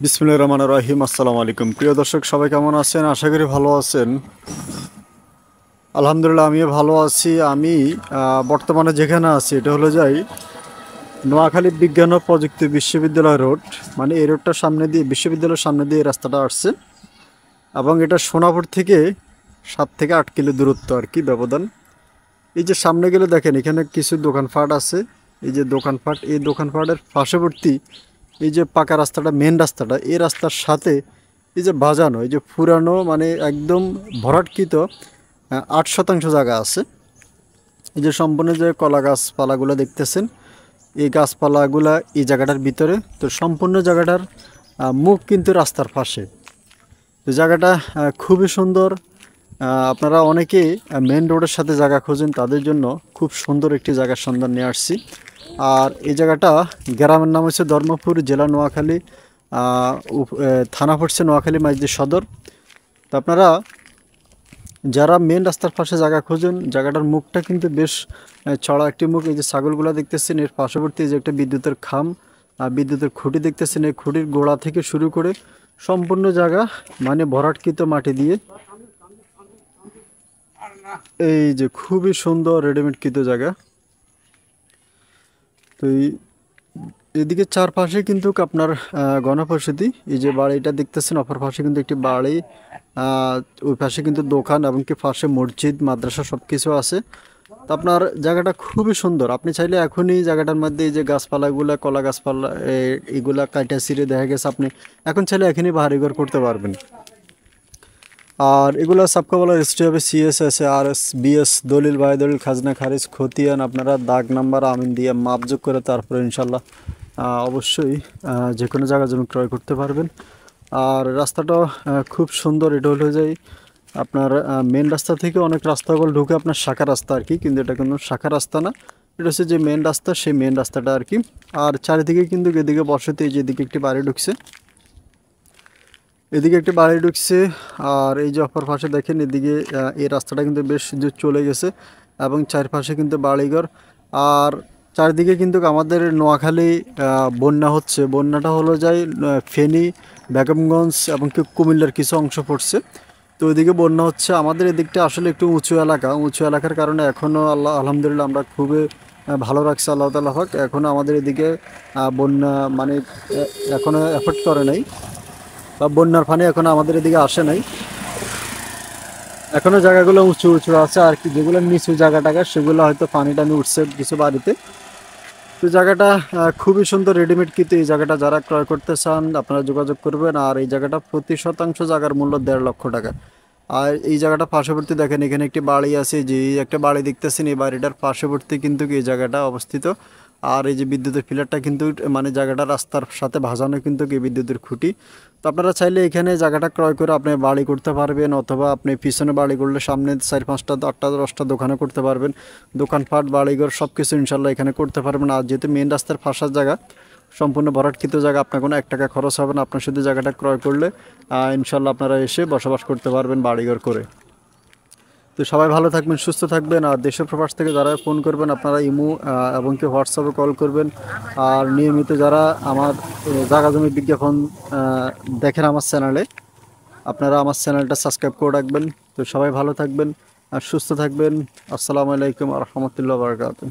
বিসমিল্লাহির রহমানির রহিম। আসসালামু আলাইকুম। প্রিয় দর্শক, সবাই কেমন আছেন? আশা করি ভালো আছেন। আলহামদুলিল্লাহ, আমিও ভালো আছি। আমি বর্তমানে যেখানে আছি এটা হলো নোয়াখালী বিজ্ঞান ও প্রযুক্তি বিশ্ববিদ্যালয় রোড। মানে এই রোডটার সামনে দিয়ে, বিশ্ববিদ্যালয়ের সামনে দিয়ে এই রাস্তাটা আসছে, এবং এটা সোনাপুর থেকে 7 থেকে 8 কিলো দূরত্ব আর কি ব্যবধান। এই যে সামনে গেলে দেখেন এখানে কিছু দোকানপাট আছে। এই যে দোকানপাট, এই দোকানপাটের পার্শ্ববর্তী এই যে পাকা রাস্তাটা, মেন রাস্তাটা, এই রাস্তার সাথে এই যে বাজানো, এই যে পুরানো মানে একদম ভরাটকৃত 8 শতাংশ জায়গা আছে। এই যে সম্পূর্ণ যে কলা গাছপালাগুলো দেখতেছেন, এই গাছপালাগুলা এই জায়গাটার ভিতরে। তো সম্পূর্ণ জায়গাটার মুখ কিন্তু রাস্তার পাশে। তো জায়গাটা খুবই সুন্দর। আপনারা অনেকেই মেন রোডের সাথে জায়গা খোঁজেন, তাদের জন্য খুব সুন্দর একটি জায়গার সন্ধান নিয়ে আসছি। আর এই জায়গাটা, গ্রামের নাম হচ্ছে ধর্মপুর, জেলা নোয়াখালী, থানা পড়ছে নোয়াখালী মাইজদি সদর। তো আপনারা যারা মেন রাস্তার পাশে জায়গা খোঁজেন, জায়গাটার মুখটা কিন্তু বেশ চড়া একটি মুখ। এই যে ছাগলগুলো দেখতেছেন, এর পার্শ্ববর্তী যে একটা বিদ্যুতের বিদ্যুতের খুঁটি দেখতেছেন, এই খুঁটির গোড়া থেকে শুরু করে সম্পূর্ণ জায়গা মানে ভরাটকৃত মাটি দিয়ে। এই যে খুবই সুন্দর রেডিমেডকৃত জায়গা। তো এদিকে চারপাশে কিন্তু আপনার গণবসতি। এই যে বাড়িটা দেখতেছেন, অপর পাশে কিন্তু একটি বাড়ি, ওই পাশে কিন্তু দোকান, এবং কি পাশে মসজিদ, মাদ্রাসা সব কিছু আছে। তো আপনার জায়গাটা খুবই সুন্দর। আপনি চাইলে এখনই জায়গাটার মধ্যে এই যে গাছপালাগুলা, কলা গাছপালা, এইগুলা কাটা ছিঁড়ে দেখা গেছে, আপনি এখন চাইলে এখনই বাড়িঘর করতে পারবেন। আর এগুলো সাবকাবলা রেজিস্ট্রি হবে, CSS, RS, BS, দলিল বাই দলিল, খাজনা খারিজ, খতিয়ান আপনারা দাগ নাম্বার আমিন দিয়ে মাপযোগ করে তারপরে ইনশাল্লাহ অবশ্যই যে কোনো জায়গা জমি ক্রয় করতে পারবেন। আর রাস্তাটা খুব সুন্দর। এটা হলো আপনার মেন রাস্তা থেকে অনেক রাস্তাগুলো ঢুকে আপনার শাখা রাস্তা আর কি, কিন্তু এটা কোনো শাখা রাস্তা না। এটা হচ্ছে যে মেন রাস্তা, সেই মেন রাস্তাটা আর কি। আর চারিদিকে কিন্তু এদিকে বসতি, যেদিকে একটি বাড়ি ঢুকছে, এদিকে একটি বাড়ি ঢুকছে। আর এই যে অপর পাশে দেখেন, এদিকে এই রাস্তাটা কিন্তু বেশ যে চলে গেছে, এবং চারপাশে কিন্তু বাড়িঘর। আর চারিদিকে কিন্তু আমাদের নোয়াখালী বন্যা হচ্ছে। বন্যাটা হলো ফেনী, বেগমগঞ্জ এবং কি কুমিল্লার কিছু অংশ পড়ছে। তো ওইদিকে বন্যা হচ্ছে। আমাদের এদিকটা আসলে একটু উঁচু এলাকা, উঁচু এলাকার কারণে এখনও আলহামদুলিল্লাহ আমরা খুবই ভালো রাখছি আল্লাহ তাআলা পাক। এখনও আমাদের এদিকে বন্যা মানে এখনও এফেক্ট করে নাই, বা বন্যার পানি এখনো আমাদের এদিকে আসে নাই। এখনো জায়গাগুলো উঁচু উঁচু আছে আর কি, যেগুলো নিচু জায়গাটাকে সেগুলো হয়তো পানি টানি উঠছে কিছু বাড়িতে। তো জায়গাটা খুবই সুন্দর, রেডিমেড। কিন্তু এই জায়গাটা যারা ক্রয় করতে চান আপনারা যোগাযোগ করবেন। আর এই জায়গাটা প্রতি শতাংশ জায়গার মূল্য 1.5 লক্ষ টাকা। আর এই জায়গাটা পার্শ্ববর্তী দেখেন, এখানে একটি বাড়ি আছে, যে একটা বাড়ি দেখতেছেন, এই বাড়িটার পার্শ্ববর্তী কিন্তু এই জায়গাটা অবস্থিত। আর এই যে বিদ্যুতের পিলারটা কিন্তু মানে জায়গাটা রাস্তার সাথে ভাজানো কিন্তু এই বিদ্যুতের খুঁটি। তো আপনারা চাইলে এখানে জায়গাটা ক্রয় করে আপনি বাড়ি করতে পারবেন, অথবা আপনি পিছনে বাড়ি করলে সামনে 4-5টা 8টা 10টা দোকানে করতে পারবেন। দোকানপাট, বাড়িঘর সব কিছু ইনশাল্লাহ এখানে করতে পারবেন। আর যেহেতু মেন রাস্তার ফাঁসার জায়গা, সম্পূর্ণ ভরাটকৃত জায়গা, আপনার কোনো 1 টাকা খরচ হবে না। আপনার শুধু জায়গাটা ক্রয় করলে ইনশাল্লাহ আপনারা এসে বসবাস করতে পারবেন বাড়িঘর করে। তো সবাই ভালো থাকবেন, সুস্থ থাকবেন। আর দেশের প্রবাস থেকে যারা ফোন করবেন আপনারা ইমো এবং কি হোয়াটসঅ্যাপে কল করবেন। আর নিয়মিত যারা আমার জায়গা জমি বিজ্ঞাপন দেখেন আমার চ্যানেলে, আপনারা আমার চ্যানেলটা সাবস্ক্রাইব করে রাখবেন। তো সবাই ভালো থাকবেন আর সুস্থ থাকবেন। আসসালামু আলাইকুম ওয়া রাহমাতুল্লাহি ওয়া বারাকাতুহু।